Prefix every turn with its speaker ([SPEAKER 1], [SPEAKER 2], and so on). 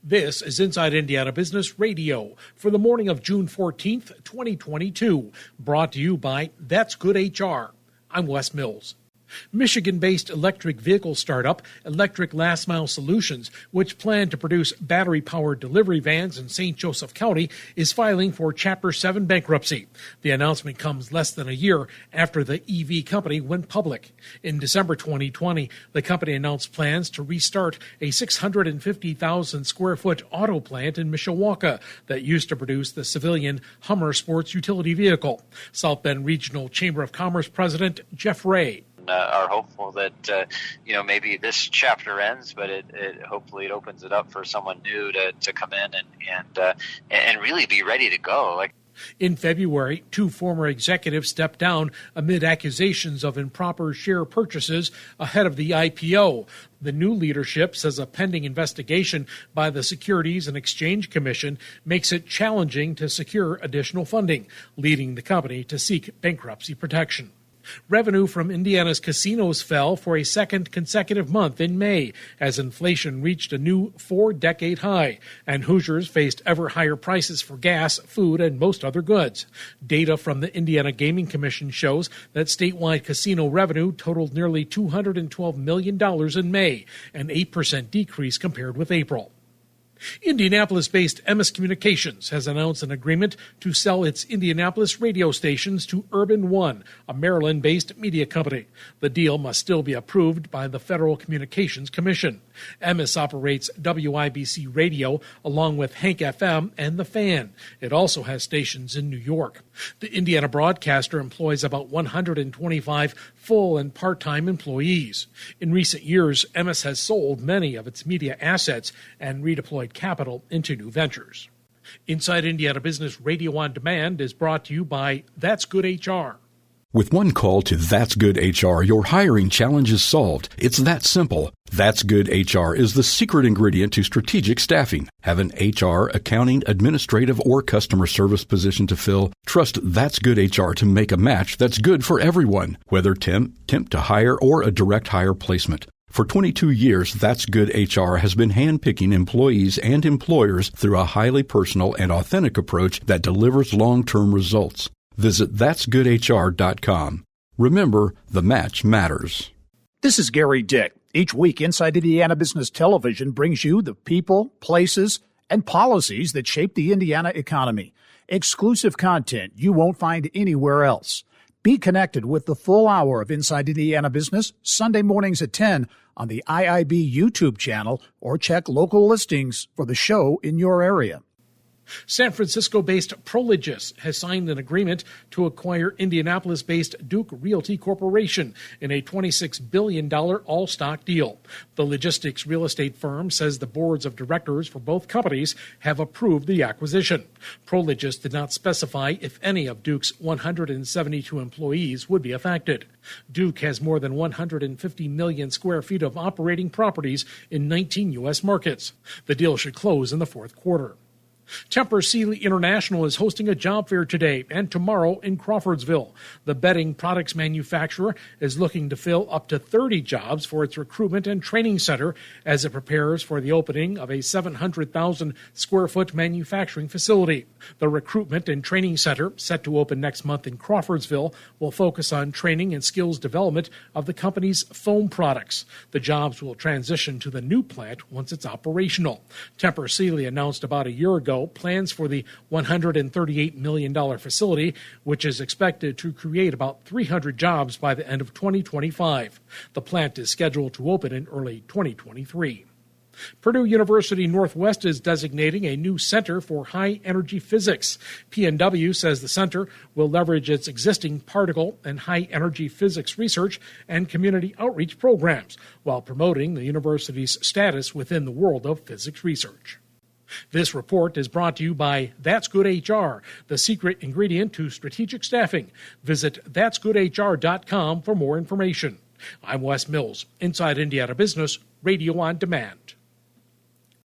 [SPEAKER 1] This is Inside Indiana Business Radio for the morning of June 14th, 2022, brought to you by That's Good HR. I'm Wes Mills. Michigan-based electric vehicle startup Electric Last Mile Solutions, which plan to produce battery-powered delivery vans in St. Joseph County, is filing for Chapter 7 bankruptcy. The announcement comes less than a year after the EV company went public. In December 2020, the company announced plans to restart a 650,000-square-foot auto plant in Mishawaka that used to produce the civilian Hummer sports utility vehicle. South Bend Regional Chamber of Commerce President Jeff Ray
[SPEAKER 2] are hopeful that maybe this chapter ends, but hopefully it opens it up for someone new to come in and really be ready to go.
[SPEAKER 1] In February, two former executives stepped down amid accusations of improper share purchases ahead of the IPO. The new leadership says a pending investigation by the Securities and Exchange Commission makes it challenging to secure additional funding, leading the company to seek bankruptcy protection. Revenue from Indiana's casinos fell for a second consecutive month in May as inflation reached a new four-decade high, and Hoosiers faced ever higher prices for gas, food, and most other goods. Data from the Indiana Gaming Commission shows that statewide casino revenue totaled nearly $212 million in May, an 8% decrease compared with April. Indianapolis-based Emmis Communications has announced an agreement to sell its Indianapolis radio stations to Urban One, a Maryland-based media company. The deal must still be approved by the Federal Communications Commission. Emmis operates WIBC Radio along with Hank FM and The Fan. It also has stations in New York. The Indiana broadcaster employs about 125 full and part-time employees. In recent years, Emmis has sold many of its media assets and redeployed capital into new ventures. Inside Indiana Business Radio on Demand is brought to you by That's Good HR.
[SPEAKER 3] With one call to That's Good HR, your hiring challenge is solved. It's that simple. That's Good HR is the secret ingredient to strategic staffing. Have an HR, accounting, administrative, or customer service position to fill? Trust That's Good HR to make a match that's good for everyone, whether temp to hire, or a direct hire placement. For 22 years, That's Good HR has been handpicking employees and employers through a highly personal and authentic approach that delivers long-term results. Visit that'sgoodhr.com. Remember, the match matters.
[SPEAKER 4] This is Gary Dick. Each week, Inside Indiana Business Television brings you the people, places, and policies that shape the Indiana economy. Exclusive content you won't find anywhere else. Be connected with the full hour of Inside Indiana Business Sunday mornings at 10 on the IIB YouTube channel, or check local listings for the show in your area.
[SPEAKER 1] San Francisco-based Prologis has signed an agreement to acquire Indianapolis-based Duke Realty Corporation in a $26 billion all-stock deal. The logistics real estate firm says the boards of directors for both companies have approved the acquisition. Prologis did not specify if any of Duke's 172 employees would be affected. Duke has more than 150 million square feet of operating properties in 19 U.S. markets. The deal should close in the fourth quarter. Tempur Sealy International is hosting a job fair today and tomorrow in Crawfordsville. The bedding products manufacturer is looking to fill up to 30 jobs for its recruitment and training center as it prepares for the opening of a 700,000-square-foot manufacturing facility. The recruitment and training center, set to open next month in Crawfordsville, will focus on training and skills development of the company's foam products. The jobs will transition to the new plant once it's operational. Tempur Sealy announced about a year ago plans for the $138 million facility, which is expected to create about 300 jobs by the end of 2025. The plant is scheduled to open in early 2023. Purdue University Northwest is designating a new center for high-energy physics. PNW says the center will leverage its existing particle and high-energy physics research and community outreach programs while promoting the university's status within the world of physics research. This report is brought to you by That's Good HR, the secret ingredient to strategic staffing. Visit that'sgoodhr.com for more information. I'm Wes Mills, Inside Indiana Business, Radio on Demand.